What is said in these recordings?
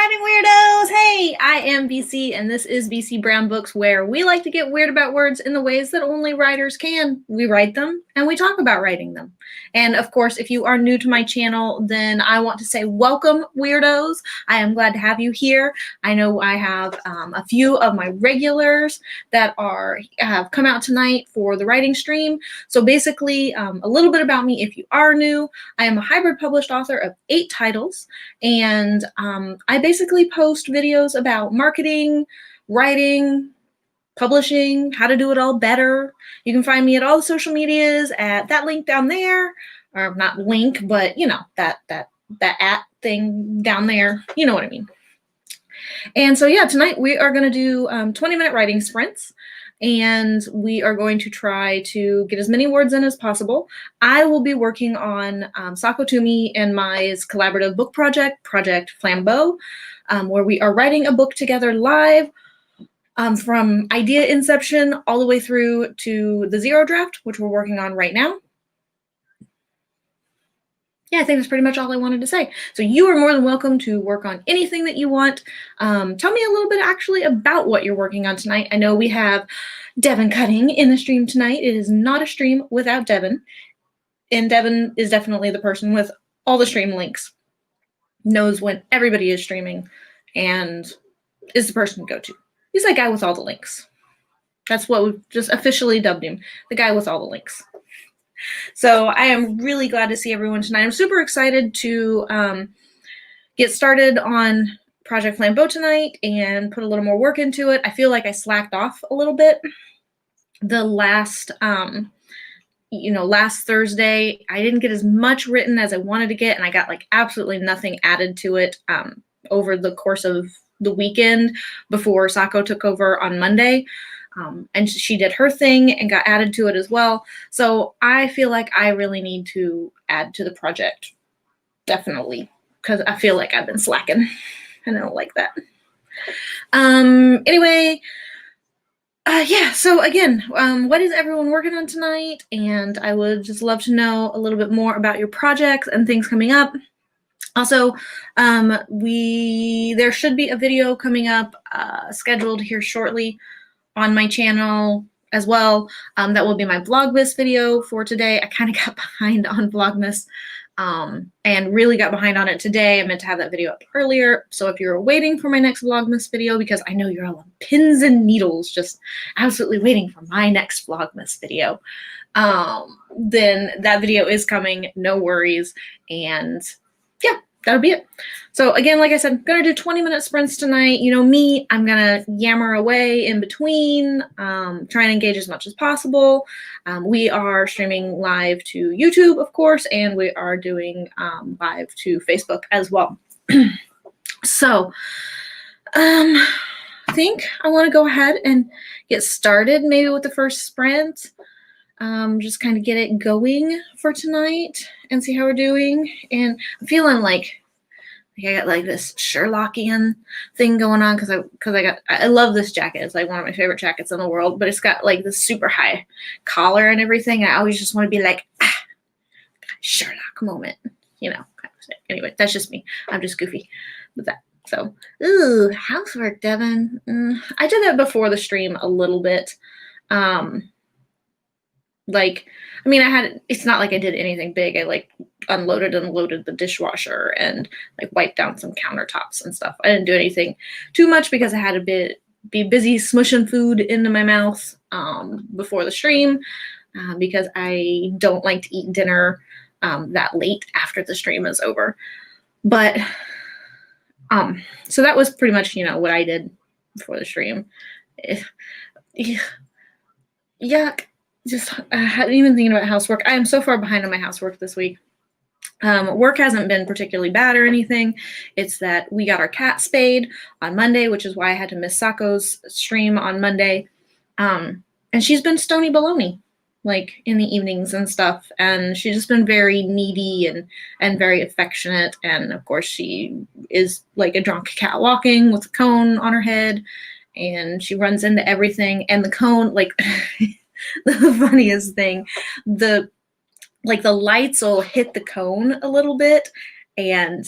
writing weirdos! Hey, I am BC, and this is BC Brown Books, where we like to get weird about words in the ways that only writers can. We write them, and we talk about writing them. And of course, if you are new to my channel, then I want to say welcome, weirdos. I am glad to have you here. I know I have a few of my regulars that have come out tonight for the writing stream. So basically, a little bit about me if you are new. I am a hybrid published author of 8 titles, and I basically post videos about marketing, writing, publishing, how to do it all better. You can find me at all the social medias at that link down there, or not link, but you know, that at thing down there, you know what I mean. And so yeah, tonight we are going to do 20-minute writing sprints, and we are going to try to get as many words in as possible. I will be working on Sako Tumi and my collaborative book project, Project Flambeau, where we are writing a book together live from idea inception all the way through to the zero draft, which we're working on right now. Yeah, I think that's pretty much all I wanted to say. So you are more than welcome to work on anything that you want. Tell me a little bit actually about what you're working on tonight. I know we have Devin Cutting in the stream tonight. It is not a stream without Devin. And Devin is definitely the person with all the stream links, knows when everybody is streaming, and is the person to go to. He's that guy with all the links. That's what we've just officially dubbed him, the guy with all the links. So I am really glad to see everyone tonight. I'm super excited to get started on Project Flambeau tonight and put a little more work into it. I feel like I slacked off a little bit. The last, last Thursday, I didn't get as much written as I wanted to get, and I got like absolutely nothing added to it over the course of the weekend before Sako took over on Monday. And she did her thing and got added to it as well. So I feel like I really need to add to the project, definitely, because I feel like I've been slacking, and I don't like that. Anyway, yeah, so again, what is everyone working on tonight? And I would just love to know a little bit more about your projects and things coming up. Also, there should be a video coming up scheduled here shortly on my channel as well. That will be my Vlogmas video for today. I kind of got behind on Vlogmas and really got behind on it today. I meant to have that video up earlier. So if you're waiting for my next Vlogmas video, because I know you're all on pins and needles just absolutely waiting for my next Vlogmas video, then that video is coming, no worries. And yeah, that'll be it. So again, like I said, I'm going to do 20-minute sprints tonight. You know me, I'm going to yammer away in between, try and engage as much as possible. We are streaming live to YouTube, of course, and we are doing live to Facebook as well. So I think I want to go ahead and get started maybe with the first sprint. Just kind of get it going for tonight and see how we're doing. And I'm feeling like I got like this Sherlockian thing going on because I love this jacket. It's like one of my favorite jackets in the world, but it's got like this super high collar and everything. And I always just want to be like, Sherlock moment, you know. Anyway, that's just me. I'm just goofy with that. So, ooh, housework, Devin. I did that before the stream a little bit. It's not like I did anything big. I like unloaded and loaded the dishwasher and like wiped down some countertops and stuff. I didn't do anything too much because I had to be busy smushing food into my mouth before the stream because I don't like to eat dinner that late after the stream is over. But so that was pretty much, what I did before the stream. Yuck. Just even thinking about housework. I am so far behind on my housework this week. Work hasn't been particularly bad or anything. It's that we got our cat spayed on Monday, which is why I had to miss Sako's stream on Monday. And she's been stony baloney, like in the evenings and stuff. And she's just been very needy and very affectionate. And of course, she is like a drunk cat walking with a cone on her head. And she runs into everything. And the cone, like... The funniest thing, the lights will hit the cone a little bit and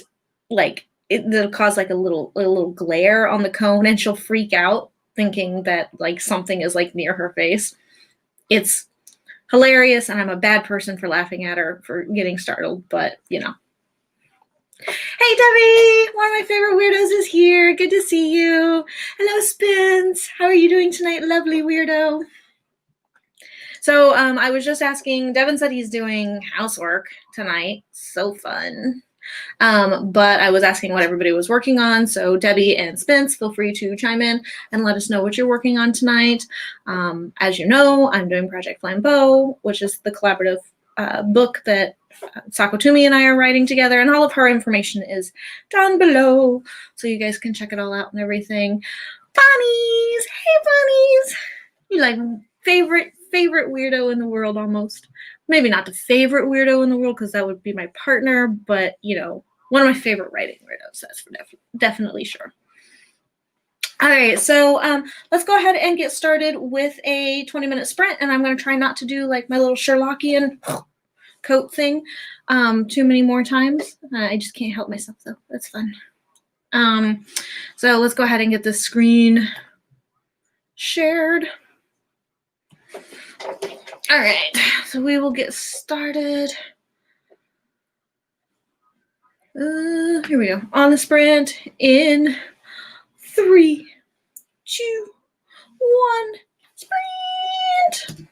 like it'll cause like a little glare on the cone, and she'll freak out thinking that like something is like near her face. It's hilarious, and I'm a bad person for laughing at her for getting startled, but you know. Hey Debbie, one of my favorite weirdos is here. Good to see you. Hello Spence, how are you doing tonight, lovely weirdo? So I was just asking, Devin said he's doing housework tonight. So fun. But I was asking what everybody was working on. So Debbie and Spence, feel free to chime in and let us know what you're working on tonight. As you know, I'm doing Project Flambeau, which is the collaborative book that Sako Tumi and I are writing together, and all of her information is down below, so you guys can check it all out and everything. Bunnies! Hey bunnies! You like favorite weirdo in the world almost. Maybe not the favorite weirdo in the world because that would be my partner, but you know, one of my favorite writing weirdos, that's for definitely sure. All right, so let's go ahead and get started with a 20-minute sprint, and I'm going to try not to do like my little Sherlockian coat thing too many more times. I just can't help myself though. That's fun. So let's go ahead and get this screen shared. All right, so we will get started. Here we go. On the sprint in 3, 2, 1, sprint!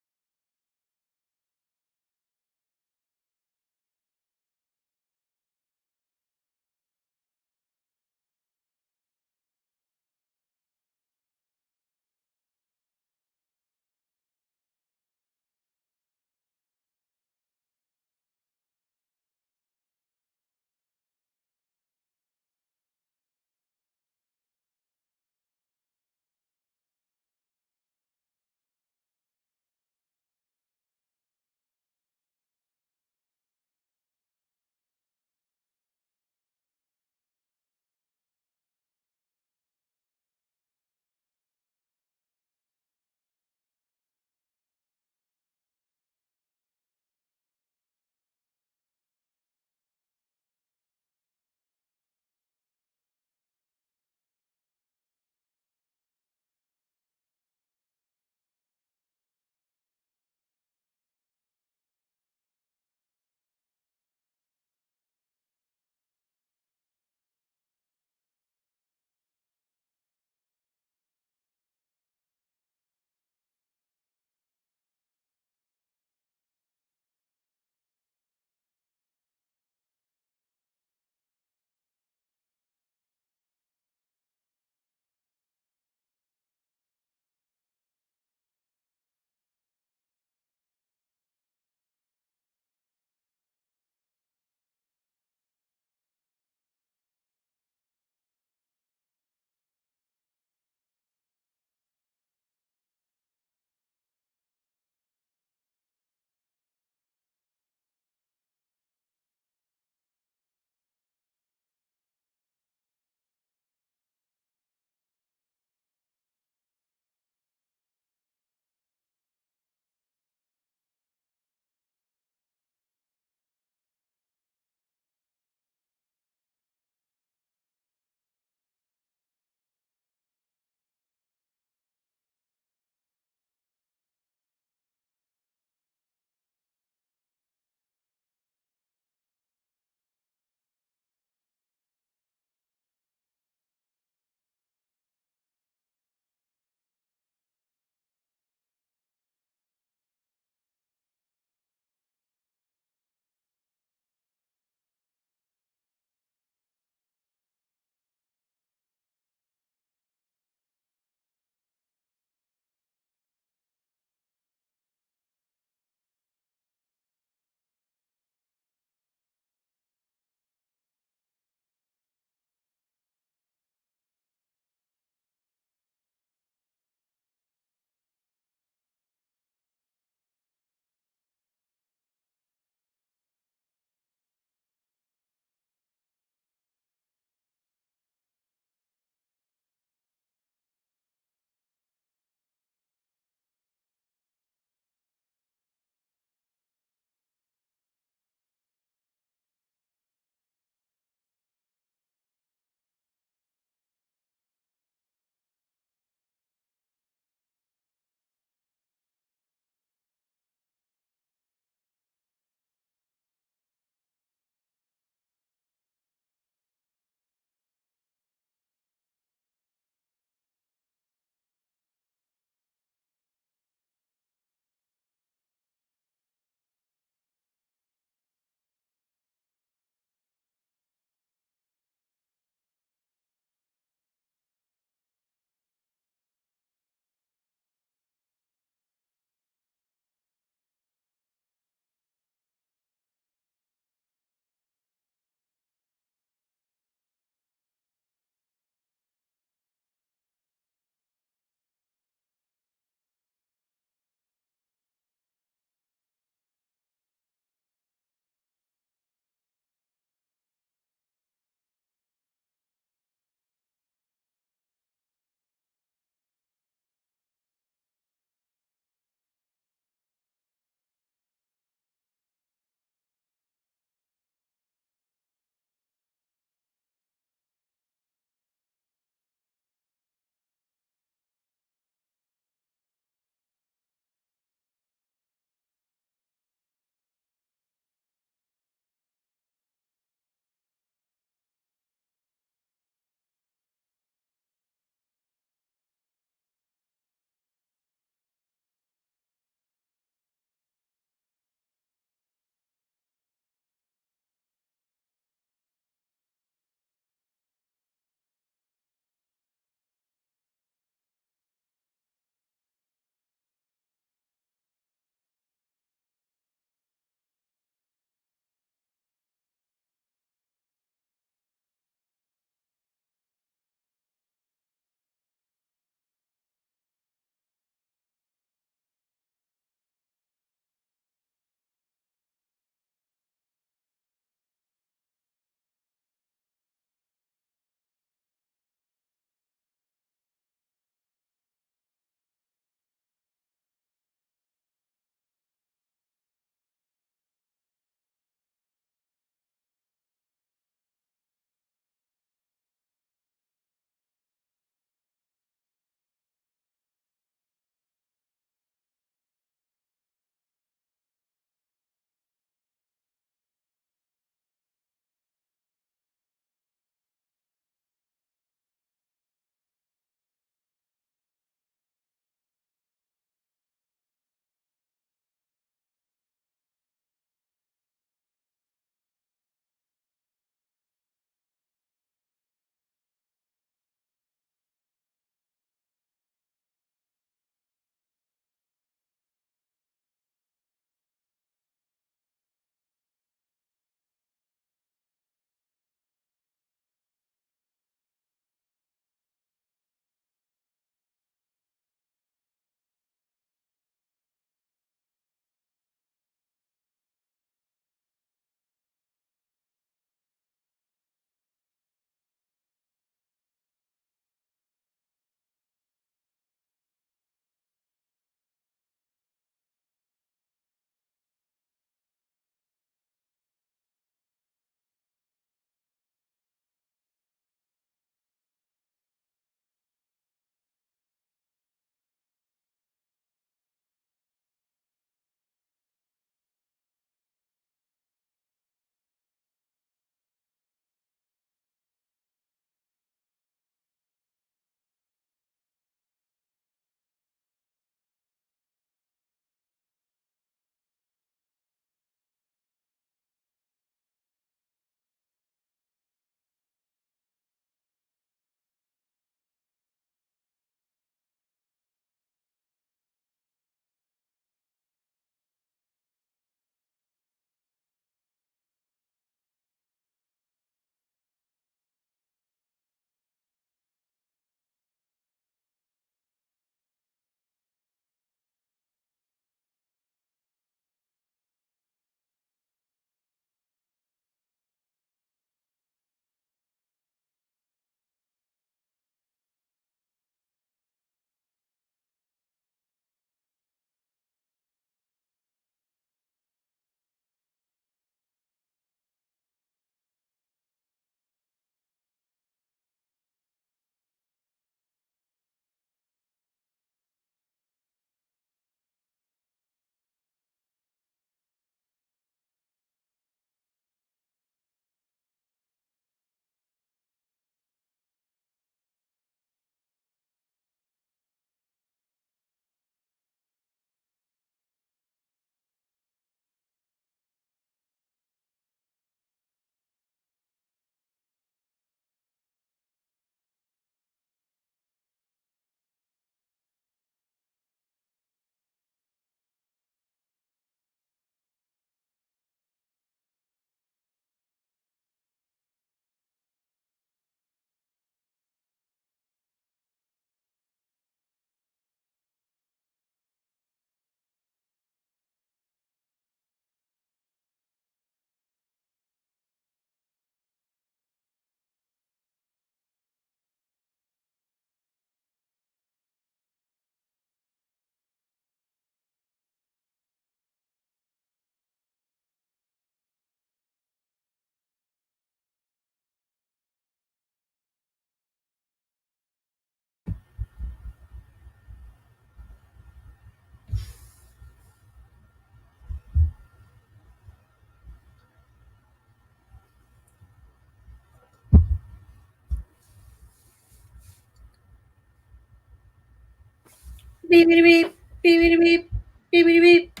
Beep, beep, beep, beep, beep, beep, beep, beep, beep.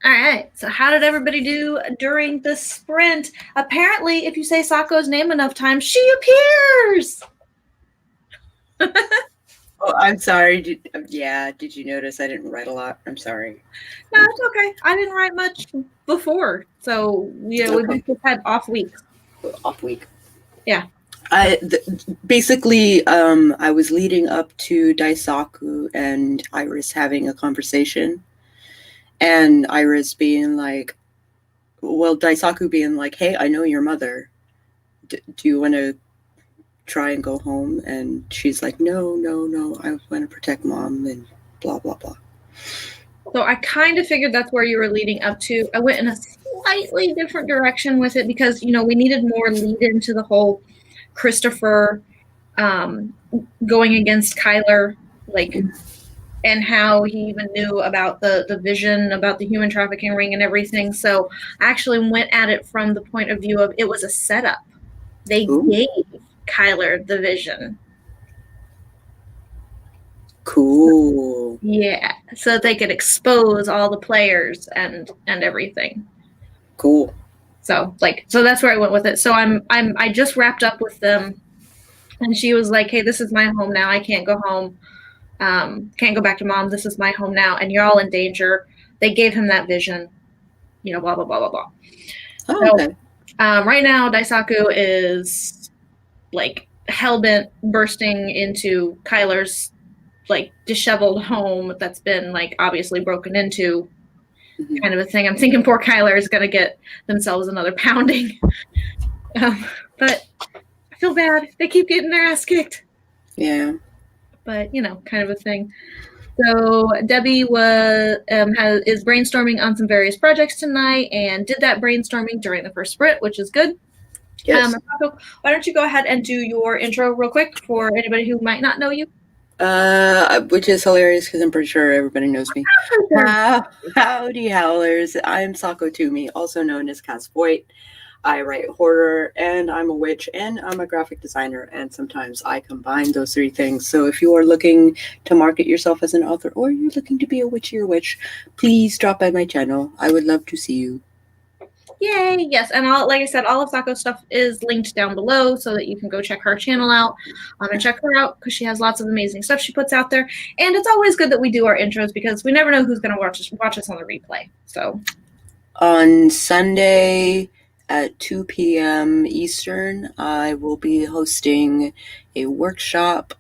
All right, so how did everybody do during the sprint? Apparently, if you say Sako's name enough times, she appears! Oh, I'm sorry. Did you notice I didn't write a lot? I'm sorry. No, it's okay. I didn't write much before, so we both had off weeks. Off week. Yeah. Basically, I was leading up to Daisaku and Iris having a conversation, and Iris being like, well, Daisaku being like, hey, I know your mother. Do you want to try and go home? And she's like, no, I want to protect mom and blah, blah, blah. So I kind of figured that's where you were leading up to. I went in a slightly different direction with it because, we needed more lead into the whole Christopher going against Kyler, and how he even knew about the vision, about the human trafficking ring and everything. So I actually went at it from the point of view of it was a setup. They gave Kyler the vision. Cool. Yeah, so they could expose all the players and everything. Cool. So that's where I went with it. So I just wrapped up with them, and she was like, "Hey, this is my home now. I can't go home. Can't go back to mom. This is my home now, and you're all in danger." They gave him that vision, blah blah blah blah blah. Oh, okay. So, right now, Daisaku is hellbent bursting into Kyler's disheveled home that's been obviously broken into, kind of a thing. I'm thinking poor Kyler is gonna get themselves another pounding, but I feel bad. They keep getting their ass kicked. Yeah. But kind of a thing. So Debbie is brainstorming on some various projects tonight, and did that brainstorming during the first sprint, which is good. Yes. Why don't you go ahead and do your intro real quick for anybody who might not know you? Which is hilarious because I'm pretty sure everybody knows me. Howdy, Howlers. I'm Sako Tumi, also known as Voit. I write horror, and I'm a witch, and I'm a graphic designer, and sometimes I combine those three things. So if you are looking to market yourself as an author, or you're looking to be a witchy or witch, please drop by my channel. I would love to see you. Yay! Yes, and like I said, all of Sako's stuff is linked down below so that you can go check her channel out and check her out because she has lots of amazing stuff she puts out there. And it's always good that we do our intros because we never know who's going to watch us on the replay. So on Sunday at 2 p.m. Eastern, I will be hosting a workshop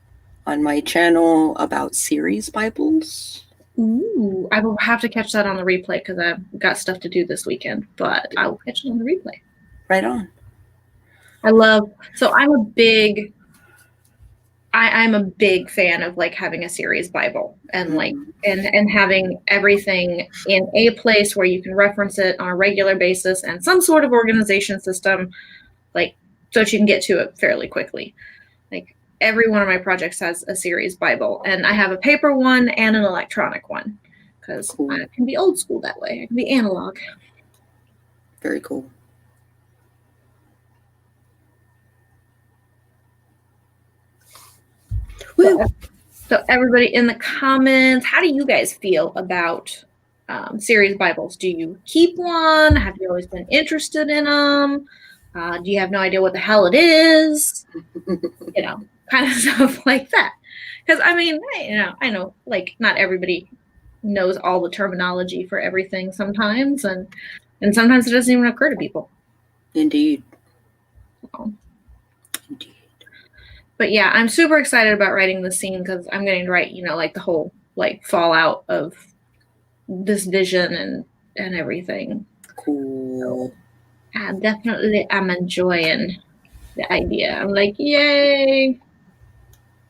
on my channel about series Bibles. Ooh, I will have to catch that on the replay because I've got stuff to do this weekend, but I will catch it on the replay. Right on. I'm a big fan of having a series Bible and and having everything in a place where you can reference it on a regular basis and some sort of organization system, so that you can get to it fairly quickly. Every one of my projects has a series Bible, and I have a paper one and an electronic one because I can be old school that way. I can be analog. Very cool. So everybody in the comments, how do you guys feel about series Bibles? Do you keep one? Have you always been interested in them? Do you have no idea what the hell it is? Kind of stuff like that. Because I know not everybody knows all the terminology for everything sometimes, and sometimes it doesn't even occur to people. Indeed. Indeed. But yeah, I'm super excited about writing this scene because I'm getting to write, the whole fallout of this vision and everything. Cool. So, I'm enjoying the idea. I'm like, yay!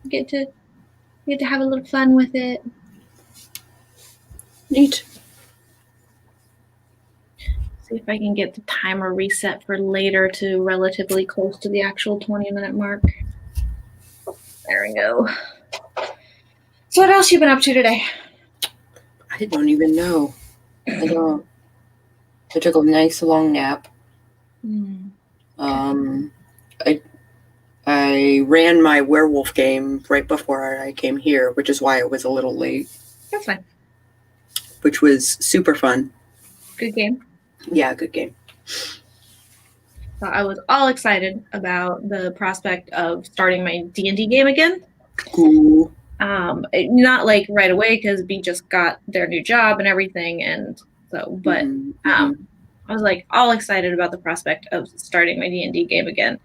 Get to have a little fun with it. Neat. See if I can get the timer reset for later to relatively close to the actual 20-minute mark. There we go. So what else you been up to today? I don't even know. I don't. I took a nice long nap. I I ran my werewolf game right before I came here, which is why it was a little late. That's fine. Which was super fun. Good game. Yeah, good game. So I was all excited about the prospect of starting my D&D game again. Cool. Not like right away because B just got their new job and everything, and so. But I was like all excited about the prospect of starting my D&D game again,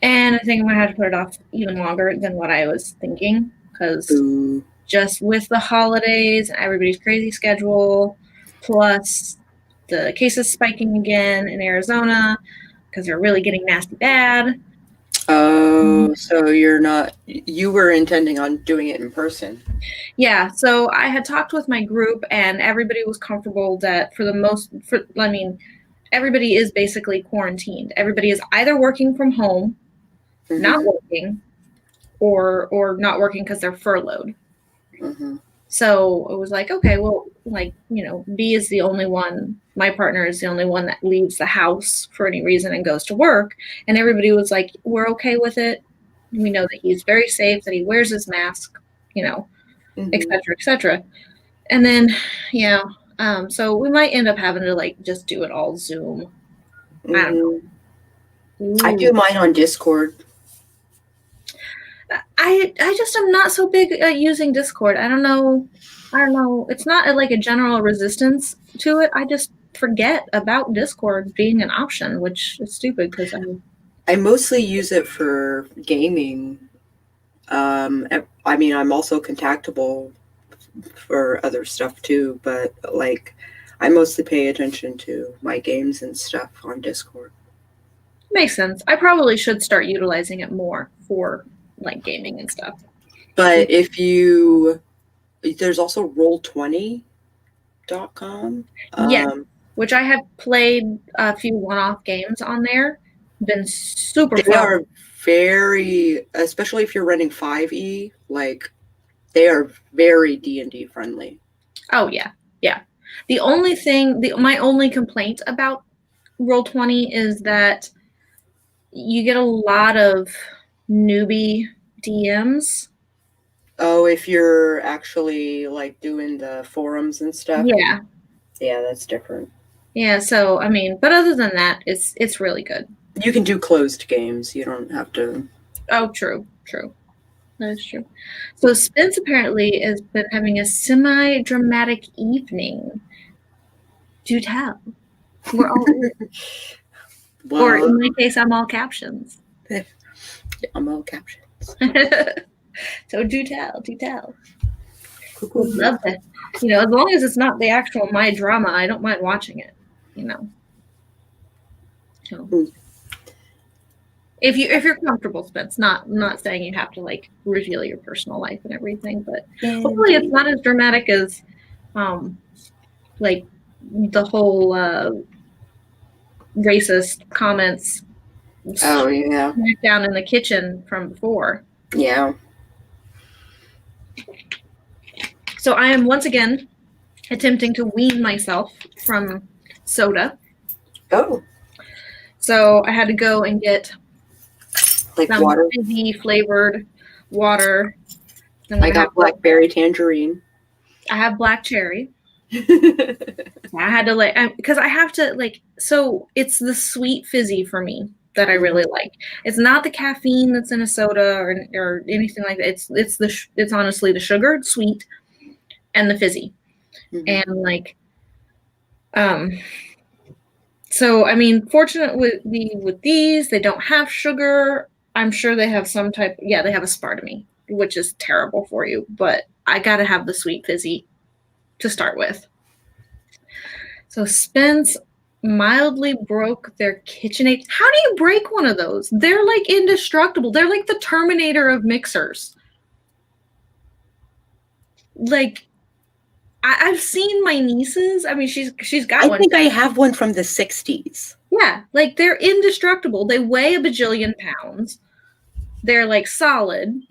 and I think I'm gonna have to put it off even longer than what I was thinking because just with the holidays and everybody's crazy schedule, plus the cases spiking again in Arizona because they're really getting nasty bad. Oh, so you were intending on doing it in person. Yeah, so I had talked with my group and everybody was comfortable that everybody is basically quarantined. Everybody is either working from home, not working, or not working because they're furloughed. So it was like, okay, well, B is the only one, my partner is the only one that leaves the house for any reason and goes to work. And everybody was like, we're okay with it. We know that he's very safe, that he wears his mask, et cetera, et cetera. And then, so we might end up having to just do it all Zoom. I don't know. I do mine on Discord. I just am not so big at using Discord. I don't know. It's not like a general resistance to it. I just forget about Discord being an option, which is stupid because I mostly use it for gaming. I mean, I'm also contactable for other stuff too, but I mostly pay attention to my games and stuff on Discord. Makes sense. I probably should start utilizing it more for gaming and stuff. But there's also Roll20.com. Yeah, which I have played a few one-off games on there. Been super fun. They are very, especially if you're running 5e, they are very D&D friendly. Oh yeah, yeah. The only thing, my only complaint about Roll20 is that you get a lot of newbie DMs. Oh, if you're actually doing the forums and stuff? Yeah. Yeah, that's different. Yeah, so I mean, but other than that, it's really good. You can do closed games. You don't have to. Oh, true. That is true. So Spence apparently has been having a semi-dramatic evening. Do tell. We're all well, or in my case, I'm all captions. I'm all captions. So do tell. Cool. Love it. As long as it's not the actual my drama, I don't mind watching it. So if you're comfortable, Spence, not saying you have to reveal your personal life and everything, but hopefully it's not as dramatic as the whole racist comments. Oh yeah. Down in the kitchen from before. Yeah. So I am once again attempting to wean myself from soda. Oh. So I had to go and get some water, fizzy flavored water. I got blackberry tangerine. I have black cherry. I had to because I have to so it's the sweet fizzy for me that I really like. It's not the caffeine that's in a soda or anything like that. It's honestly the sugar, sweet, and the fizzy. And so I mean, fortunately with these, they don't have sugar. I'm sure they have some type. Yeah, they have aspartame, which is terrible for you. But I got to have the sweet fizzy to start with. So Spence mildly broke their KitchenAid. How do you break one of those? They're indestructible. They're like the Terminator of mixers. I've seen my nieces. I mean, she's got one. I think I have one from the 60s. Yeah, they're indestructible. They weigh a bajillion pounds. They're solid.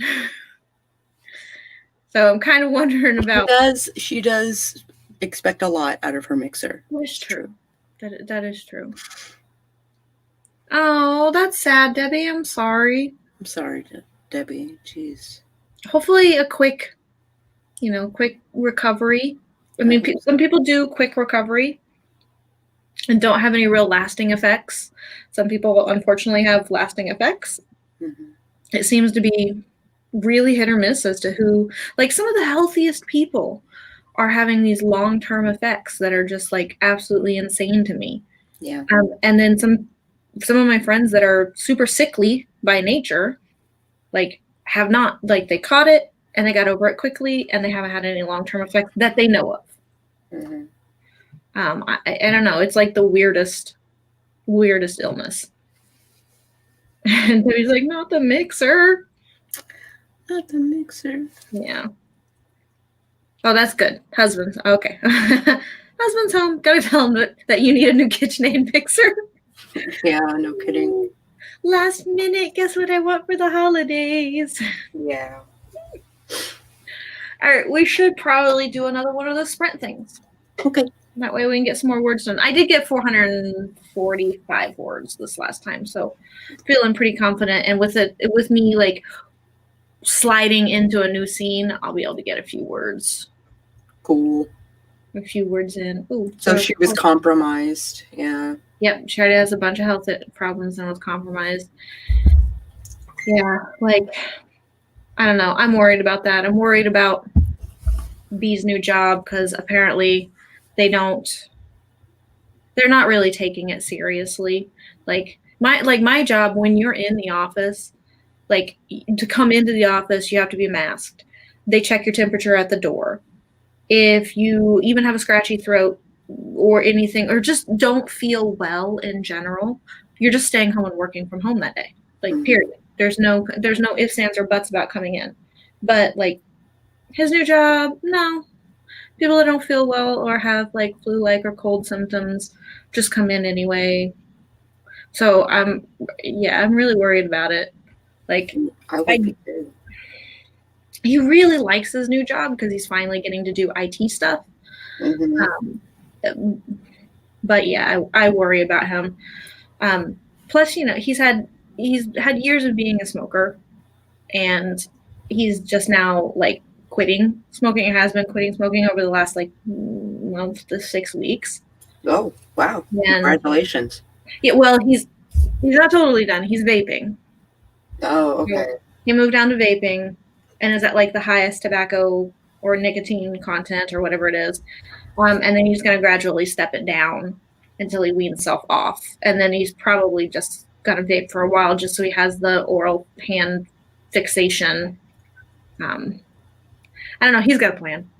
So I'm kind of wondering about. She does expect a lot out of her mixer. That is true. That is true. Oh, that's sad, Debbie. I'm sorry. I'm sorry, Debbie. Jeez. Hopefully a quick recovery. I mean, some people do quick recovery and don't have any real lasting effects. Some people, unfortunately, have lasting effects. Mm-hmm. It seems to be really hit or miss as to who, like some of the healthiest people are having these long-term effects that are just like absolutely insane to me. Yeah. And then some of my friends that are super sickly by nature, like have not, like they caught it and they got over it quickly and they haven't had any long-term effects that they know of. Mm-hmm. I don't know. It's like the weirdest illness. And he's like, not the mixer. Not the mixer. Yeah. Oh, that's good. Husband's okay. Husband's home. Gotta tell him that you need a new KitchenAid mixer. Yeah, no kidding. Last minute, guess what I want for the holidays? Yeah. All right, we should probably do another one of those sprint things. Okay. That way we can get some more words done. I did get 445 words this last time, so feeling pretty confident. And with me like sliding into a new scene, I'll be able to get a few words. Cool. A few words in. Ooh, so she was compromised. Yeah. Yep, she already has a bunch of health problems and was compromised. Yeah, like, I don't know. I'm worried about that. I'm worried about B's new job because apparently they're not really taking it seriously. Like my job, when you're in the office, like to come into the office, you have to be masked. They check your temperature at the door. If you even have a scratchy throat or anything, or just don't feel well in general, you're just staying home and working from home that day. Like, period. There's no ifs, ands, or buts about coming in. But like his new job, no. People that don't feel well or have like flu-like or cold symptoms just come in anyway. So I'm really worried about it. Like he really likes his new job because he's finally getting to do IT stuff. Mm-hmm. But yeah, I worry about him. Plus, he's had years of being a smoker, and he's just now like quitting smoking. Has been quitting smoking over the last like month to 6 weeks. Oh wow! And, congratulations. Yeah, well, he's not totally done. He's vaping. Oh, okay. He moved down to vaping, and is at like the highest tobacco or nicotine content or whatever it is. And then he's going to gradually step it down until he weans himself off. And then he's probably just going to vape for a while just so he has the oral hand fixation. I don't know. He's got a plan.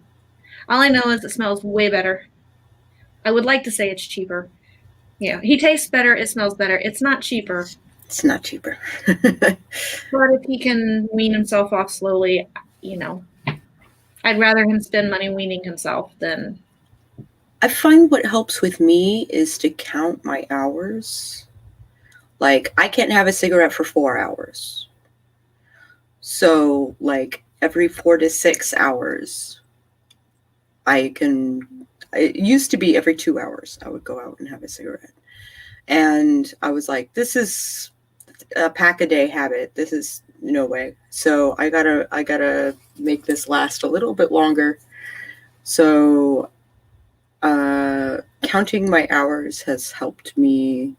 All I know is it smells way better. I would like to say it's cheaper. Yeah, he tastes better. It smells better. It's not cheaper. It's not cheaper. But if he can wean himself off slowly, I'd rather him spend money weaning himself than... I find what helps with me is to count my hours. Like, I can't have a cigarette for 4 hours. So, like, every 4 to 6 hours, it used to be every 2 hours I would go out and have a cigarette. And I was like, this is a pack a day habit. This is no way. So I gotta make this last a little bit longer. So counting my hours has helped me.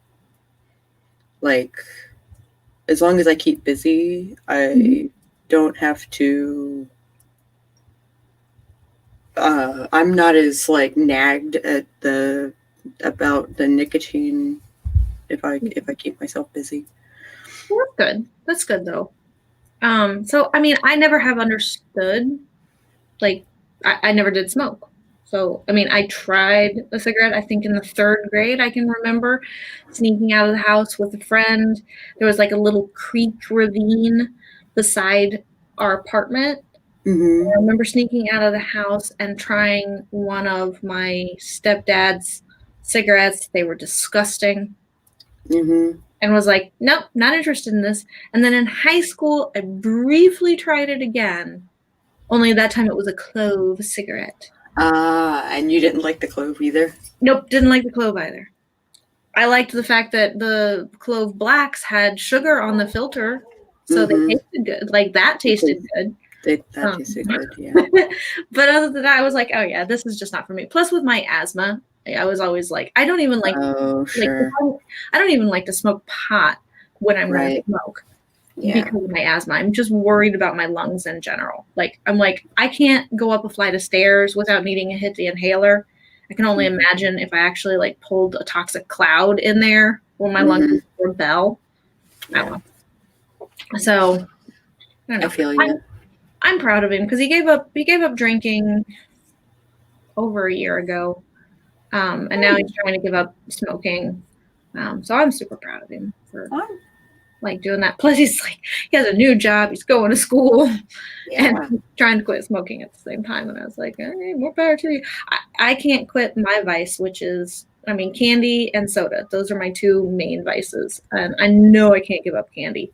Like, as long as I keep busy, I don't have to. I'm not as like nagged about the nicotine if I keep myself busy. Well, that's good. That's good though. So I mean, I never have understood. Like, I never did smoke. So I mean, I tried a cigarette. I think in the 3rd grade, I can remember sneaking out of the house with a friend. There was like a little creek ravine beside our apartment. Mm-hmm. I remember sneaking out of the house and trying one of my stepdad's cigarettes. They were disgusting. Mm-hmm. And was like, nope, not interested in this. And then in high school, I briefly tried it again. Only that time it was a clove cigarette. And you didn't like the clove either? Nope, didn't like the clove either. I liked the fact that the clove blacks had sugar on the filter. So they tasted good. Like that tasted good. That tasted good, yeah. But other than that, I was like, oh yeah, this is just not for me. Plus with my asthma, I was always like, I don't even like, I don't even like to smoke pot when I'm going to smoke because of my asthma. I'm just worried about my lungs in general. Like, I'm like, I can't go up a flight of stairs without needing to hit the inhaler. I can only imagine if I actually like pulled a toxic cloud in there when my lungs would rebel. I don't know. So I don't know. I feel you. I'm proud of him because he gave up drinking over a year ago. And now he's trying to give up smoking. So I'm super proud of him for like doing that. Plus he's like, he has a new job. He's going to school and trying to quit smoking at the same time. And I was like, hey, more power to you. I can't quit my vice, which is, I mean, candy and soda. Those are my two main vices. And I know I can't give up candy,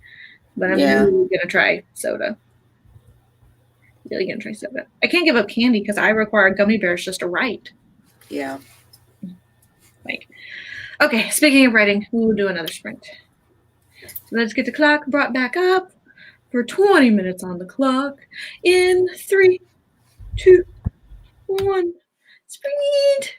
but I'm really going to try soda. Really going to try soda. I can't give up candy because I require gummy bears just to write. Yeah. Like, okay, speaking of writing, we will do another sprint. So let's get the clock brought back up for 20 minutes on the clock in 3, 2, 1. Sprint!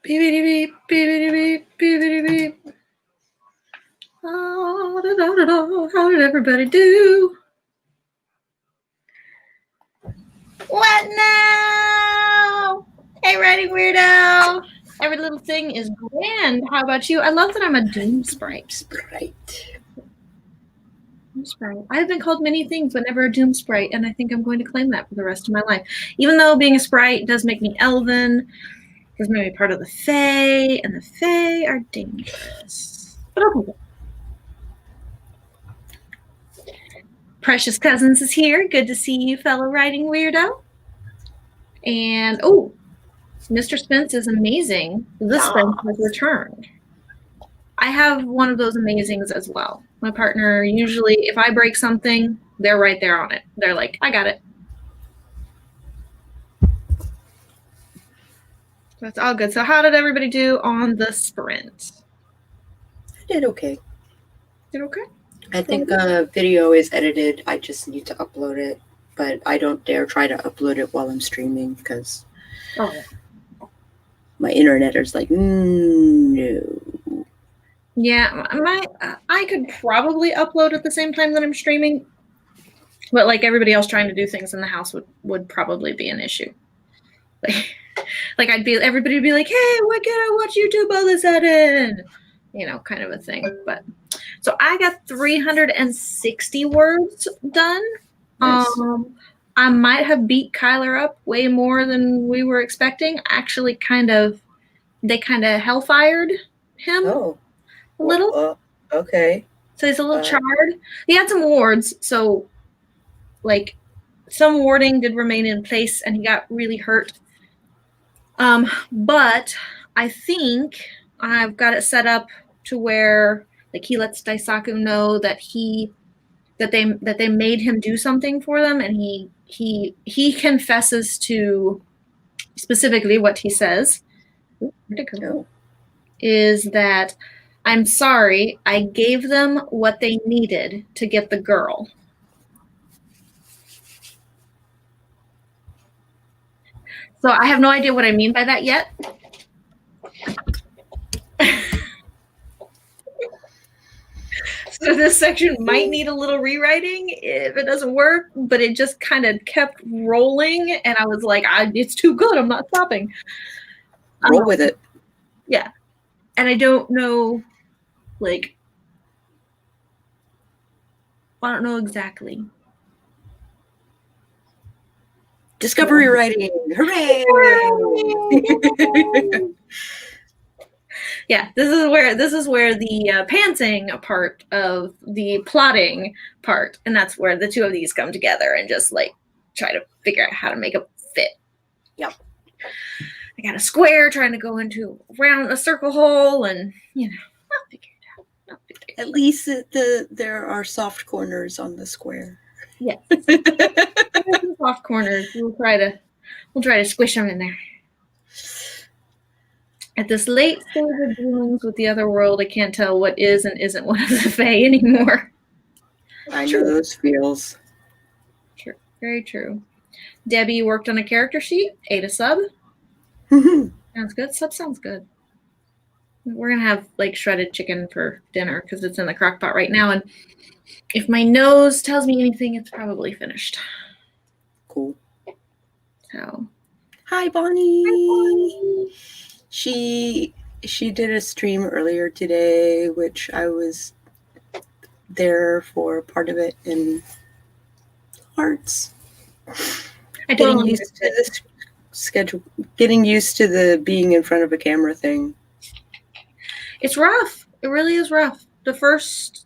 Beep, beep, beep, beep, beep. Oh, da, da, da, da. How did everybody do? What now? Hey, writing weirdo. Every little thing is grand. How about you? I love that I'm a doom sprite. Doom sprite. I've been called many things, but never a doom sprite, and I think I'm going to claim that for the rest of my life. Even though being a sprite does make me elven, does make me part of the Fae, and the Fae are dangerous. But okay. Precious Cousins is here. Good to see you, fellow writing weirdo. And, oh, Mr. Spence is amazing. This Spence has returned. I have one of those amazings as well. My partner, usually, if I break something, they're right there on it. They're like, I got it. That's all good. So how did everybody do on the sprint? I did okay. Did okay? I think video is edited. I just need to upload it, but I don't dare try to upload it while I'm streaming because my internet is like, no. Yeah, I could probably upload at the same time that I'm streaming, but like everybody else trying to do things in the house would probably be an issue. Like everybody would be like, hey, why can't I watch YouTube while this edit? You know, kind of a thing. But so I got 360 words done. Nice. I might have beat Kyler up way more than we were expecting. Actually, they kind of hellfired him a little. Okay. So he's a little charred. He had some wards, so like some warding did remain in place, and he got really hurt. But I think I've got it set up to where like he lets Daisaku know that they made him do something for them, and he confesses to specifically what he says. Where'd it go? Is that I'm sorry, I gave them what they needed to get the girl. So I have no idea what I mean by that yet. So this section might need a little rewriting if it doesn't work, but it just kind of kept rolling, and I was like, it's too good, I'm not stopping. Roll with it. Yeah. And I don't know, like, I don't know exactly. Discovery writing. Hooray! Yeah, this is where the pantsing part of the plotting part, and that's where the two of these come together and just like try to figure out how to make it fit. Yep. I got a square trying to go into a circle hole, and you know, I'll figure it out. At least there are soft corners on the square. Yes. Soft corners. We'll try to squish them in there. At this late stage of dealings with the other world, I can't tell what is and isn't one of the Fae anymore. I know those feels. True. Very true. Debbie worked on a character sheet, ate a sub. Sounds good. Sub sounds good. We're going to have like shredded chicken for dinner because it's in the crock pot right now. And if my nose tells me anything, it's probably finished. Cool. So. Hi, Bonnie. Hi, Bonnie. She did a stream earlier today, which I was there for part of it in hearts. Getting used to the schedule, getting used to the being in front of a camera thing. It's rough. It really is rough. The first,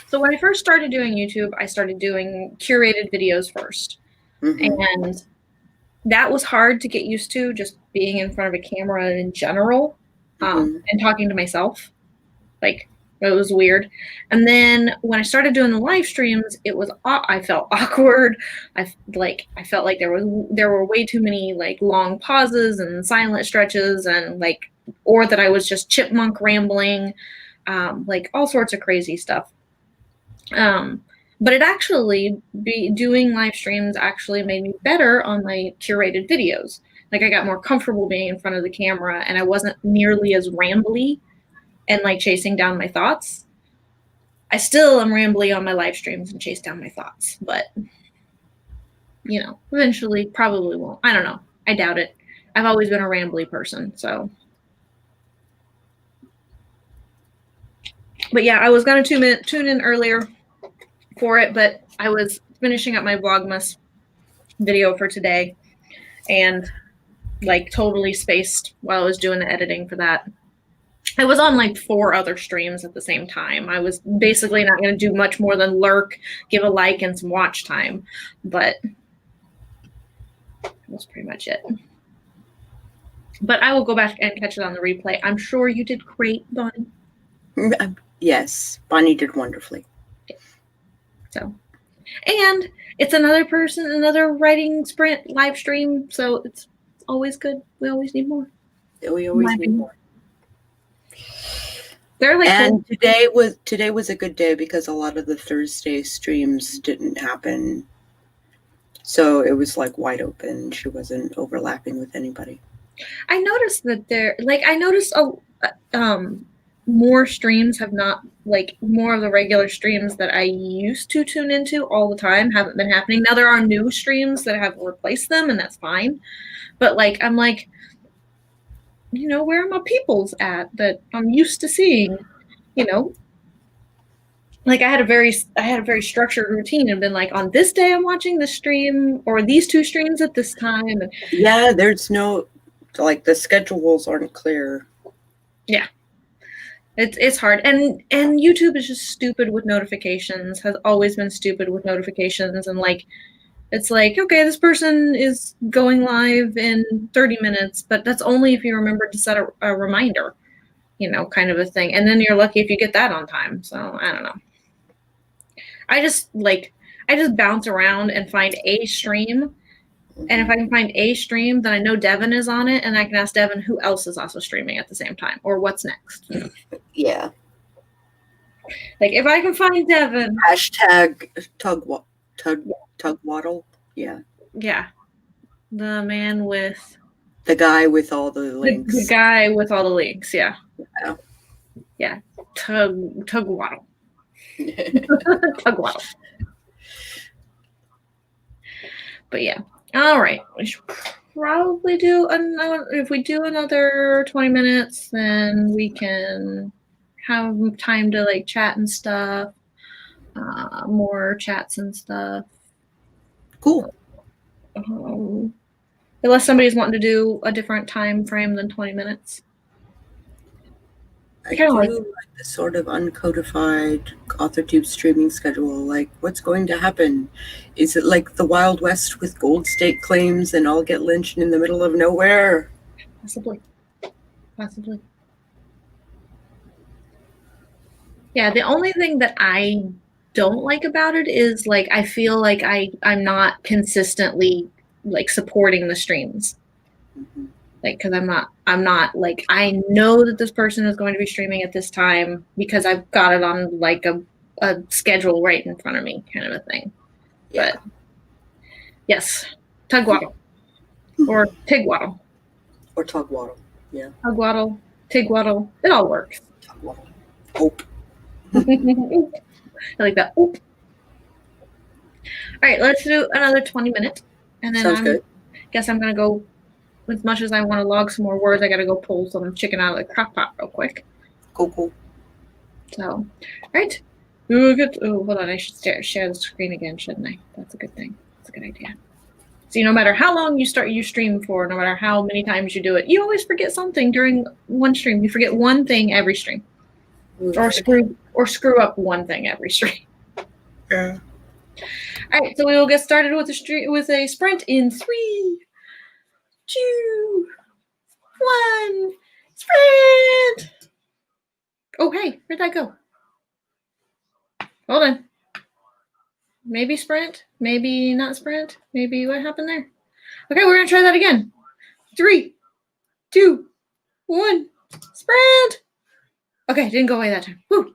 so when I first started doing YouTube, I started doing curated videos first. Mm-hmm. And that was hard to get used to, just being in front of a camera in general, and talking to myself. Like, it was weird. And then when I started doing the live streams, I felt awkward. I felt like there were way too many like long pauses and silent stretches, and or that I was just chipmunk rambling, like all sorts of crazy stuff. But it actually, doing live streams actually made me better on my curated videos. Like I got more comfortable being in front of the camera and I wasn't nearly as rambly and like chasing down my thoughts. I still am rambly on my live streams and chase down my thoughts, but you know, eventually probably won't. I don't know. I doubt it. I've always been a rambly person, so. But yeah, I was gonna tune in earlier for it, but I was finishing up my Vlogmas video for today and like totally spaced while I was doing the editing for that. I was on like 4 other streams at the same time. I was basically not going to do much more than lurk, give a like, and some watch time, but that's pretty much it. But I will go back and catch it on the replay. I'm sure you did great, Bonnie. Yes, Bonnie did wonderfully. So, and it's another writing sprint live stream, so it's always good. We always need more. We always need more. They're like, and today was a good day because a lot of the Thursday streams didn't happen, so it was like wide open. She wasn't overlapping with anybody. I noticed that I noticed more streams have not, like, more of the regular streams that I used to tune into all the time haven't been happening. Now there are new streams that have replaced them, and that's fine. But like, I'm like, you know, where are my peoples at that I'm used to seeing? You know, like I had a very structured routine and been like, on this day I'm watching this stream or these 2 streams at this time. And yeah, there's no, like, the schedules aren't clear. Yeah. It's hard. And YouTube is just stupid with notifications, has always been stupid with notifications. And like, it's like, okay, this person is going live in 30 minutes, but that's only if you remember to set a reminder, you know, kind of a thing. And then you're lucky if you get that on time. So I don't know. I just bounce around and find a stream. And if I can find a stream, then I know Devin is on it, and I can ask Devin who else is also streaming at the same time, or what's next. Yeah. Like if I can find Devin. Hashtag tug waddle. Yeah. Yeah. The man with. The guy with all the links. The guy with all the links. Yeah. Yeah. Yeah. Tug waddle. Tug waddle. But yeah. All right. We should probably do another. If we do another 20 minutes, then we can have time to like chat and stuff. More chats and stuff. Cool. Unless somebody's wanting to do a different time frame than 20 minutes. I do like the sort of uncodified Authortube streaming schedule. Like, what's going to happen? Is it like the Wild West with gold state claims and I'll get lynched in the middle of nowhere? Possibly. Yeah, the only thing that I don't like about it is like I feel like I'm not consistently like supporting the streams. Mm-hmm. Like, because I'm not like, I know that this person is going to be streaming at this time because I've got it on like a schedule right in front of me, kind of a thing. Yeah. But yes, tug waddle or pig waddle. Or tug waddle, yeah. Tug waddle, pig waddle, it all works. Tug waddle. Oop. I like that. Oop. All right, let's do another 20 minutes. And then I guess I'm going to go. As much as I want to log some more words, I got to go pull some chicken out of the crock pot real quick. Cool. So, all right. Oh, hold on. I should share the screen again, shouldn't I? That's a good thing. That's a good idea. See, no matter how long you stream for, no matter how many times you do it, you always forget something during one stream. You forget one thing every stream. Or screw up one thing every stream. Yeah. All right, so we will get started with a sprint in 3, 2, 1, sprint! Oh, hey, where'd that go? Hold on. Maybe sprint, maybe not sprint, maybe what happened there? Okay, we're gonna try that again. 3, 2, 1, sprint! Okay, didn't go away that time. Woo!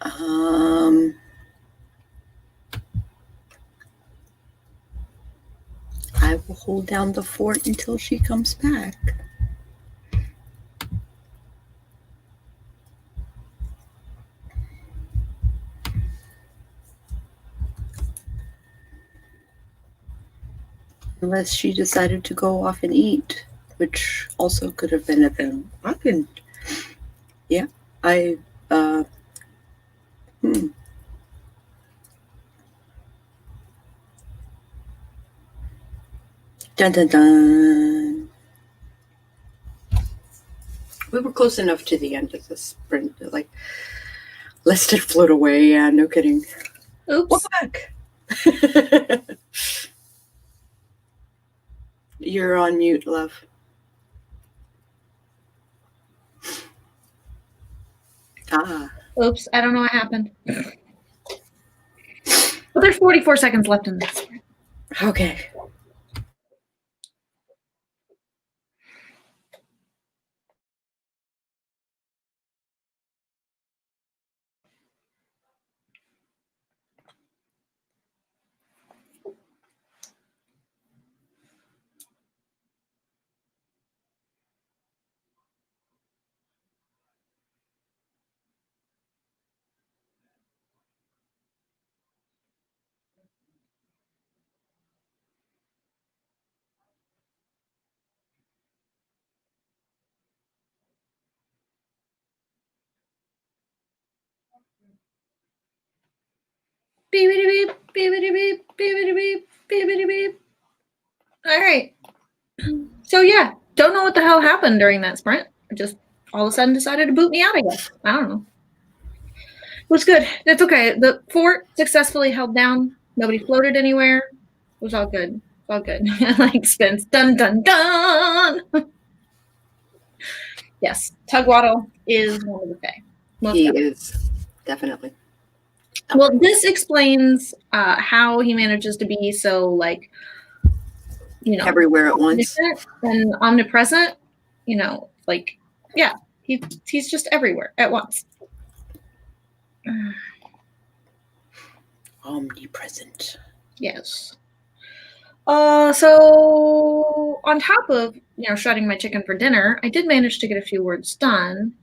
I will hold down the fort until she comes back. Unless she decided to go off and eat, which also could have been a thing. Dun dun dun. We were close enough to the end of the sprint. Like, lest it float away. Yeah, no kidding. Oops. Welcome back. You're on mute, love. Oops, I don't know what happened. But there's 44 seconds left in this. Okay. Beep, beep, beep, beep, beep, beep, beep, beep, beep. All right. So yeah, don't know what the hell happened during that sprint. I just all of a sudden decided to boot me out, I guess. I don't know. It was good. That's okay. The fort successfully held down. Nobody floated anywhere. It was all good. It's all good. Like Spence. Dun dun dun. Yes, Tugwaddle is one of the Fae. He is definitely. Well, this explains how he manages to be so, like, you know, everywhere at once and omnipresent. You know, like, yeah, he's just everywhere at once. Omnipresent. Yes. So on top of, you know, shredding my chicken for dinner, I did manage to get a few words done.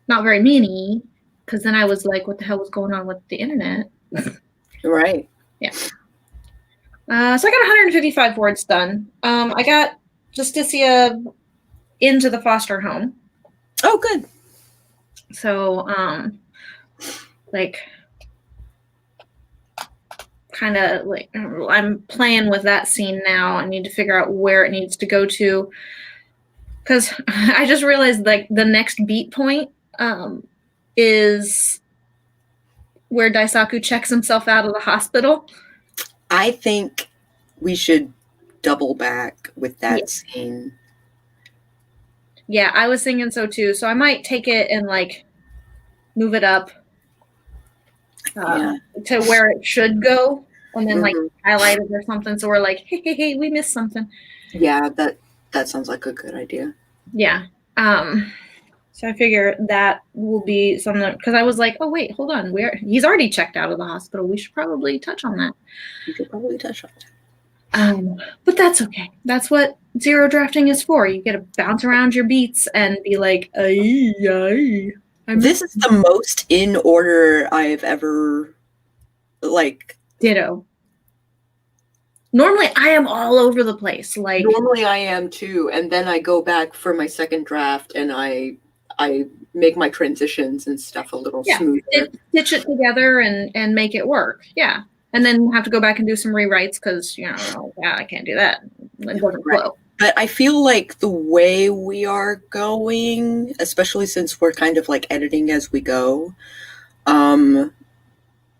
Not very many, because then I was like, what the hell was going on with the internet? Right. Yeah. So I got 155 words done. I got Justicia into the foster home. Oh, good. So, like, kind of like, I'm playing with that scene now. I need to figure out where it needs to go to, because I just realized, like, the next beat point is where Daisaku checks himself out of the hospital. I think we should double back with that scene. Yeah, I was thinking so too. So I might take it and, like, move it up to where it should go, and then like highlight it or something. So we're like, hey, we missed something. Yeah, that sounds like a good idea. Yeah. So I figure that will be something, because I was like, oh wait, hold on, he's already checked out of the hospital. We should probably touch on that. You should probably touch on that. But that's okay. That's what zero drafting is for. You get to bounce around your beats and be like, ay. This is the most in order I've ever, like. Ditto. Normally I am all over the place. Like, normally I am too, and then I go back for my second draft and I make my transitions and stuff a little smoother. Stitch it together and make it work. Yeah. And then have to go back and do some rewrites because, you know, I can't do that. It doesn't flow. But I feel like the way we are going, especially since we're kind of like editing as we go,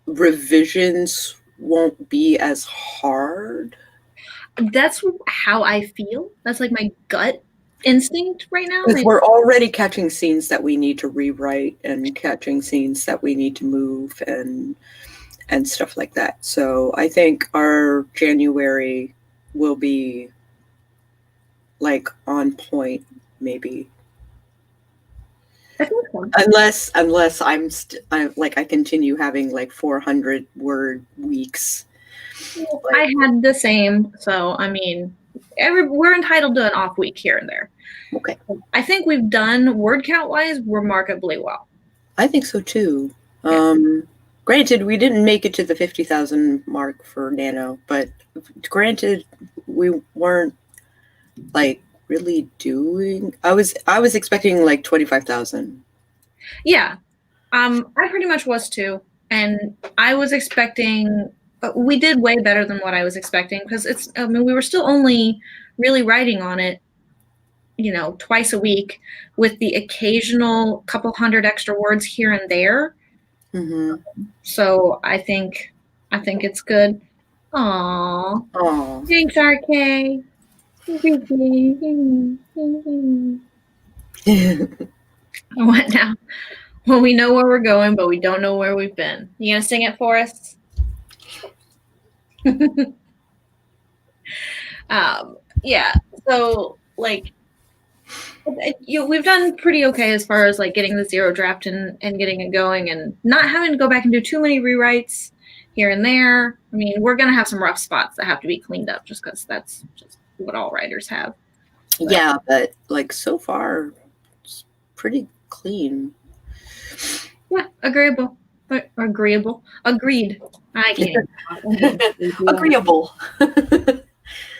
revisions won't be as hard. That's how I feel. That's like my gut instinct right now. Because we're already catching scenes that we need to rewrite and catching scenes that we need to move and stuff like that. So I think our January will be like on point, maybe. I think so. Unless I continue having like 400 word weeks. I had the same, so I mean, we're entitled to an off week here and there. Okay. I think we've done word count wise remarkably well. I think so too. Yeah. Granted, we didn't make it to the 50,000 mark for Nano, but granted, we weren't like really doing. I was expecting like 25,000. Yeah, I pretty much was too, and I was expecting. We did way better than what I was expecting because it's. I mean, we were still only really writing on it, twice a week, with the occasional couple hundred extra words here and there. Mm-hmm. So I think it's good. Aww. Oh. Thanks, RK. What now? Well, we know where we're going, but we don't know where we've been. You gonna sing it for us? Yeah. So like, we've done pretty okay as far as like getting the zero draft and getting it going, and not having to go back and do too many rewrites here and there. I mean, we're gonna have some rough spots that have to be cleaned up, just because that's just what all writers have. But. Yeah, but like so far, it's pretty clean. Yeah, agreeable. Agreed. I can't. Agreeable. The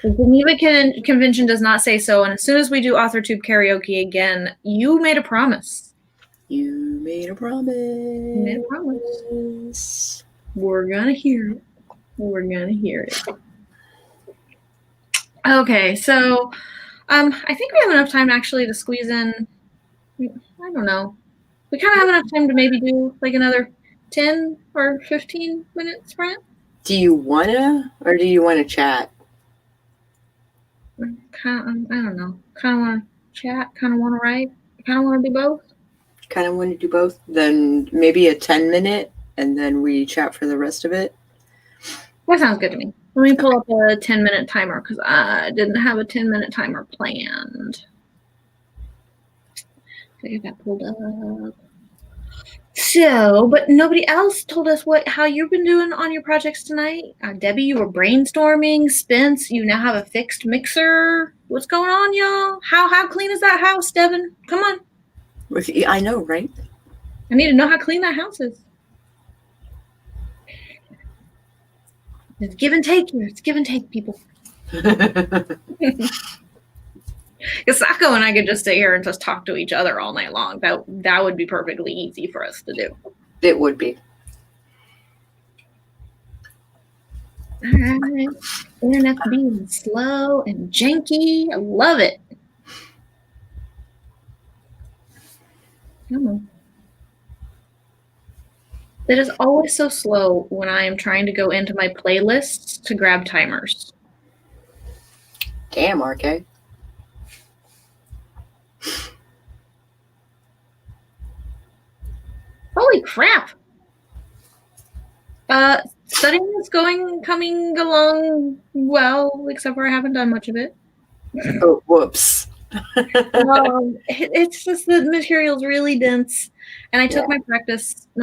Geneva Convention does not say so, and as soon as we do Authortube karaoke again, you made a promise. You made a promise. You made a promise. We're gonna hear it. We're gonna hear it. Okay, so I think we have enough time actually to squeeze in. I don't know. We kind of have enough time to maybe do like another 10 or 15 minute sprint. Do you wanna, or do you want to chat? I don't know. Kind of want to chat. Kind of want to write. Kind of want to do both. Kind of want to do both. Then maybe a 10-minute, and then we chat for the rest of it. That sounds good to me. Let me pull up a 10-minute timer because I didn't have a 10-minute timer planned. I get that pulled up. So, but nobody else told us how you've been doing on your projects tonight. Debbie, you were brainstorming. Spence, you now have a fixed mixer. What's going on, y'all? How clean is that house, Devin? Come on. I know, right? I need to know how clean that house is. It's give and take here. It's give and take, people. Because Sako and I could just sit here and just talk to each other all night long. That would be perfectly easy for us to do. It would be. All right. Internet being slow and janky. I love it. Come on. It is always so slow when I am trying to go into my playlists to grab timers. Damn, RK. Holy crap! Studying is coming along well, except for I haven't done much of it. Oh, whoops. It's just the material's really dense, and I took my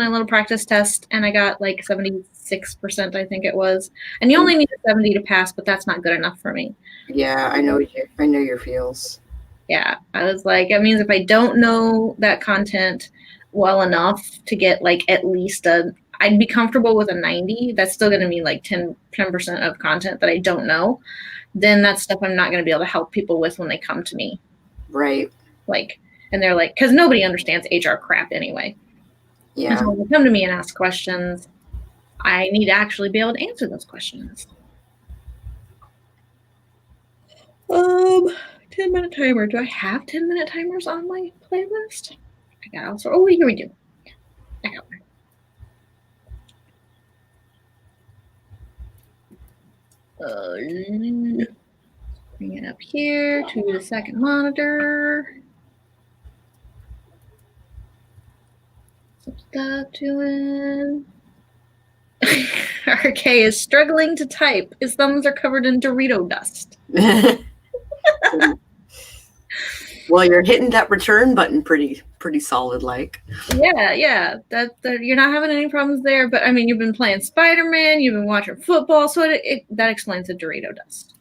little practice test, and I got like 76%, I think it was. And you only need a 70 to pass, but that's not good enough for me. Yeah, I know your feels. Yeah, I was like, it means if I don't know that content well enough to get like at least I'd be comfortable with a 90. That's still going to be like 10% of content that I don't know. Then that's stuff I'm not going to be able to help people with when they come to me. Right. Like, and they're like, because nobody understands HR crap anyway. Yeah. And so when they come to me and ask questions, I need to actually be able to answer those questions. 10-minute timer. Do I have 10-minute timers on my playlist? I got also. Oh, here we do. I got one. Bring it up here to the second monitor. Stop doing. RK is struggling to type. His thumbs are covered in Dorito dust. Well, you're hitting that return button pretty pretty solid. Like, yeah, that you're not having any problems there. But I mean, you've been playing Spider-Man, you've been watching football, so that explains the Dorito dust.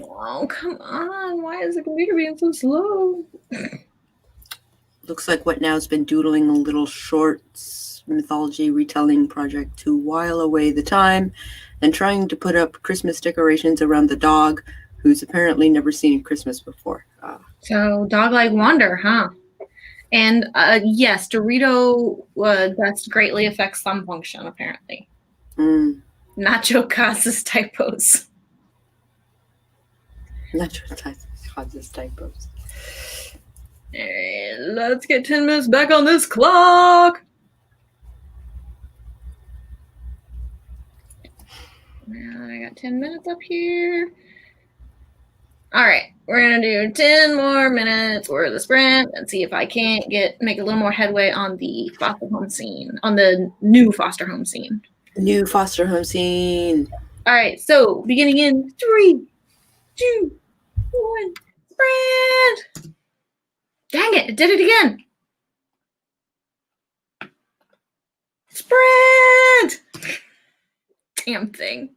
Oh, come on. Why is the computer being so slow? Looks like What Now's been doodling a little shorts mythology retelling project to while away the time and trying to put up Christmas decorations around the dog, who's apparently never seen Christmas before. So, dog-like wander, huh? And yes, Dorito dust greatly affects thumb function, apparently. Nacho causes typos. Nacho causes typos. Alright, let's get 10 minutes back on this clock. Now I got 10 minutes up here. All right, we're gonna do 10 more minutes worth of the sprint and see if I can't make a little more headway on the foster home scene, on the new foster home scene. New foster home scene. All right, so beginning in 3, 2, 1, sprint. Dang it did it again. Sprint. Damn thing.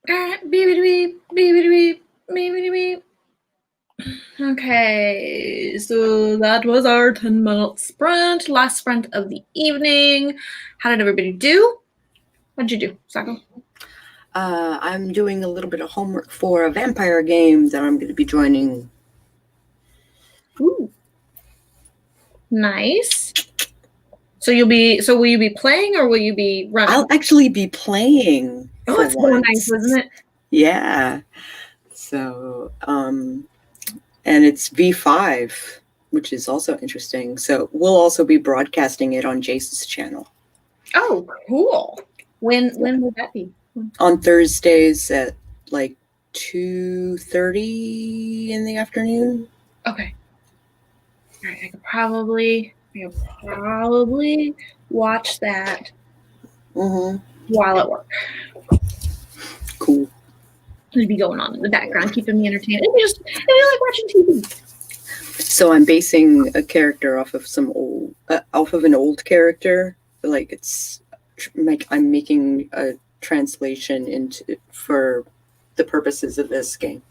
Beep, beep, beep, beep, beep. Okay, so that was our 10-minute sprint, last sprint of the evening. How did everybody do? What'd you do, Sako? I'm doing a little bit of homework for a vampire game that I'm going to be joining. Ooh. Nice. So will you be playing or will you be running? I'll actually be playing. Oh, it's so nice, isn't it? Yeah. So, and it's V5, which is also interesting. So we'll also be broadcasting it on Jace's channel. Oh, cool. When will that be? On Thursdays at like 2:30 in the afternoon. Okay. All right, I could probably watch that while at work. Cool. It'd be going on in the background, keeping me entertained. It'd be like watching TV. So I'm basing a character off of an old character. Like I'm making a translation for the purposes of this game.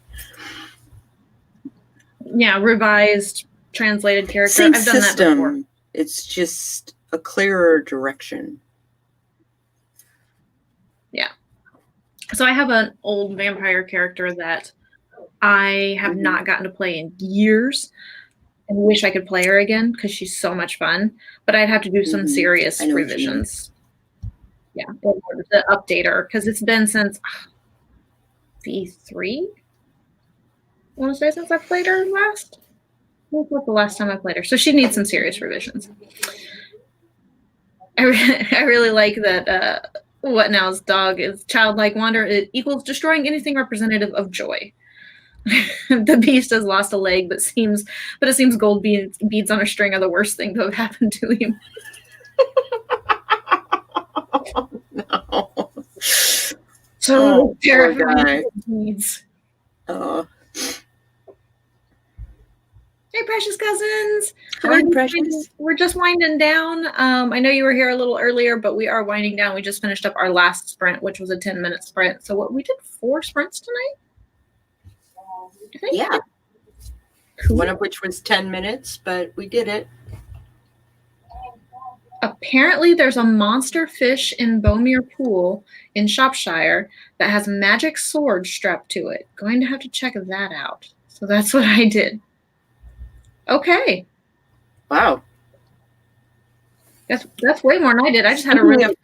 Yeah, revised, translated character. Same I've done system. that before. It's just a clearer direction. Yeah. So I have an old vampire character that I have not gotten to play in years. And wish I could play her again because she's so much fun. But I'd have to do some serious revisions. Yeah, in order to update her because it's been since V3. I want to say since I played her last. What was the last time I played her? So she needs some serious revisions. I really like that. What now's dog is childlike wonder. It equals destroying anything representative of joy. The beast has lost a leg, but it seems gold beads on a string are the worst thing to have happened to him. No. So terrifying beads. Oh. Hey, precious cousins. Hi, precious. We're just winding down. I know you were here a little earlier, but we are winding down. We just finished up our last sprint, which was a 10-minute sprint. So we did 4 sprints tonight? I think. Yeah. Cool. One of which was 10 minutes, but we did it. Apparently, there's a monster fish in Bowmere Pool in Shropshire that has a magic sword strapped to it. Going to have to check that out. So that's what I did. Okay. Wow. That's way more than I did. I just had a really...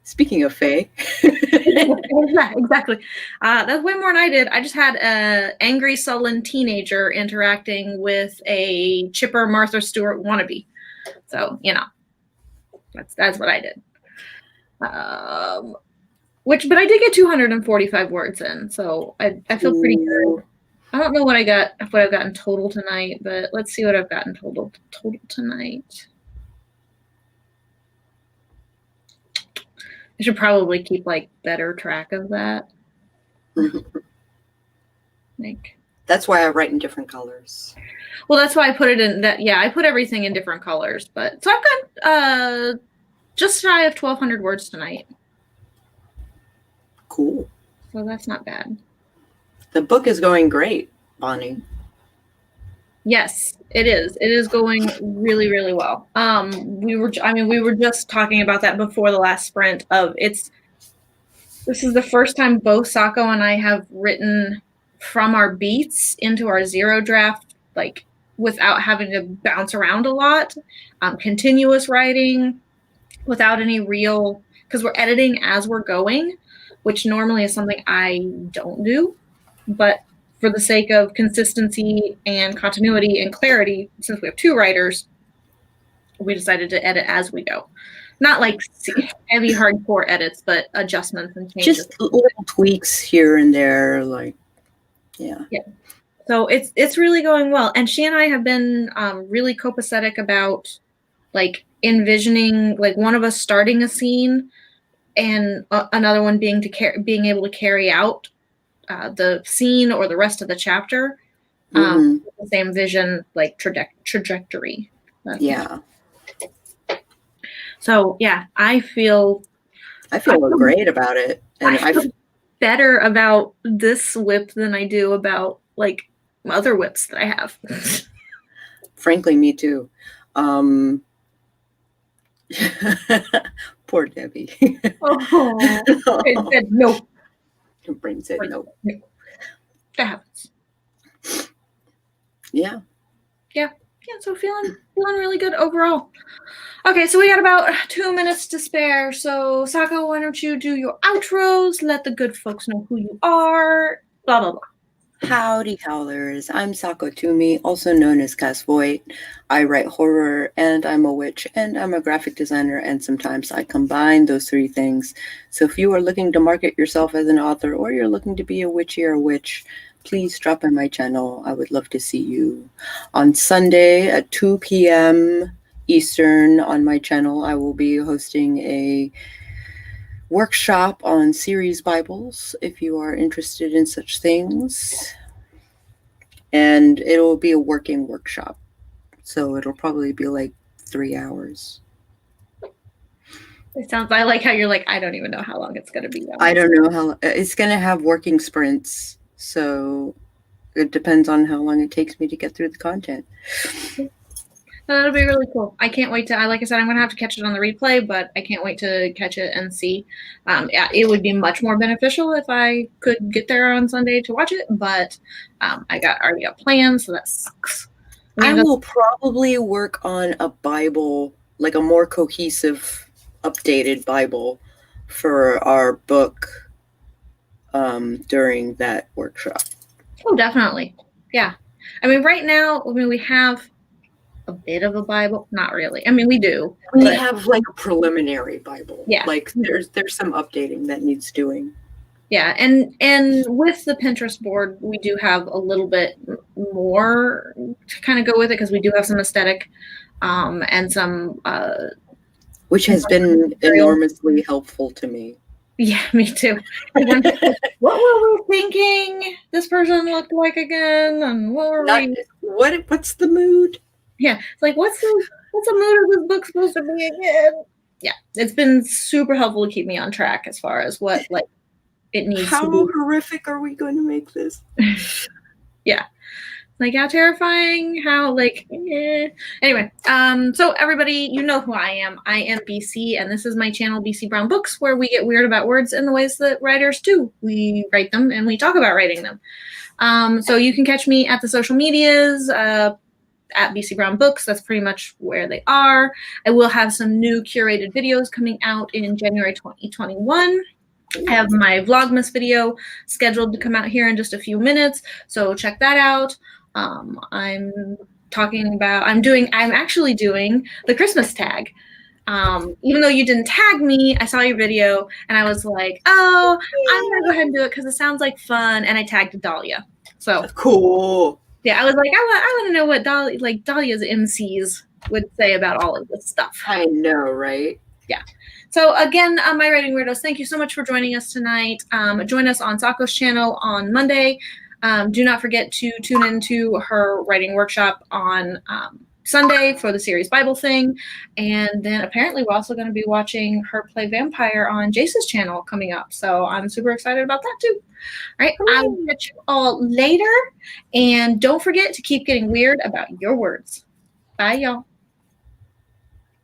Speaking of Faye. Exactly. That's way more than I did. I just had an angry, sullen teenager interacting with a chipper Martha Stewart wannabe. So, that's what I did. But I did get 245 words in, so I feel pretty good. I don't know what I've gotten total tonight, but let's see what I've gotten total tonight. I should probably keep better track of that. That's why I write in different colors. Well, that's why I put it in that. Yeah, I put everything in different colors. But so I've got just shy of 1,200 words tonight. Cool. So that's not bad. The book is going great, Bonnie. Yes, it is. It is going really, really well. We were just talking about that before the last sprint. This is the first time both Sako and I have written from our beats into our zero draft, without having to bounce around a lot. Continuous writing, without any real, because we're editing as we're going, which normally is something I don't do, but for the sake of consistency and continuity and clarity, since we have 2 writers, we decided to edit as we go. Not heavy hardcore edits, but adjustments and changes. Just little tweaks here and there, yeah. So it's really going well. And she and I have been really copacetic about envisioning one of us starting a scene and another one being being able to carry out the scene or the rest of the chapter, the same vision, trajectory. Yeah. So yeah, I feel great about it, and better about this whip than I do about like other whips that I have. Frankly, me too. Poor Debbie. Oh, it said no. Her brain said no. That happens. Yeah. So feeling really good overall. Okay, so we got about 2 minutes to spare. So Sako, why don't you do your outros? Let the good folks know who you are. Blah blah blah. Howdy, howlers. I'm Sako Tumi, also known as Voit. I write horror, and I'm a witch, and I'm a graphic designer, and sometimes I combine those three things. So if you are looking to market yourself as an author, or you're looking to be a witchy or a witch, please drop by my channel. I would love to see you. On Sunday at 2 p.m. Eastern on my channel, I will be hosting a workshop on series Bibles if you are interested in such things, and it'll be a working workshop, so it'll probably be like 3 hours. It sounds, I like how you're like, I don't even know how long it's going to be. I don't know how it's going to have working sprints, so it depends on how long it takes me to get through the content. That'll be really cool. I can't wait to, like I said, I'm going to have to catch it on the replay, but I can't wait to catch it and see. Yeah, it would be much more beneficial if I could get there on Sunday to watch it, but I already got plans, so that sucks. I will probably work on a Bible, like a more cohesive, updated Bible for our book during that workshop. Oh, definitely. Yeah. I mean, right now, we have a bit of a Bible. Not really. I mean, we do. We have like a preliminary Bible. Yeah. Like there's some updating that needs doing. Yeah, and with the Pinterest board, we do have a little bit more to kind of go with it because we do have some aesthetic and some which has been enormously helpful to me. Yeah, me too. What were we thinking this person looked like again? And what were what's the mood? Yeah, it's like what's the mood of this book supposed to be again? Yeah, it's been super helpful to keep me on track as far as what like it needs how to be. Horrific are we going to make this? Yeah, like how terrifying, how like anyway. So everybody, you know who I am. I am BC, and this is my channel, BC Brown Books, where we get weird about words in the ways that writers do. We write them and we talk about writing them. So you can catch me at the social medias. At BC Brown Books, that's pretty much where they are. I will have some new curated videos coming out in January 2021. I have my Vlogmas video scheduled to come out here in just a few minutes, so check that out. I'm actually doing the Christmas tag. Even though you didn't tag me, I saw your video and I was like, oh, I'm gonna go ahead and do it because it sounds like fun, and I tagged Dahlia. So cool. Yeah, I was like, I want to know what Dahlia's MCs would say about all of this stuff. I know, right? Yeah. So again, my writing weirdos, thank you so much for joining us tonight. Join us on Sako's channel on Monday. Do not forget to tune into her writing workshop on Sunday for the series Bible thing. And then apparently we're also going to be watching her play vampire on Jace's channel coming up. So I'm super excited about that too. All right, I will catch you all later. And don't forget to keep getting weird about your words. Bye, y'all.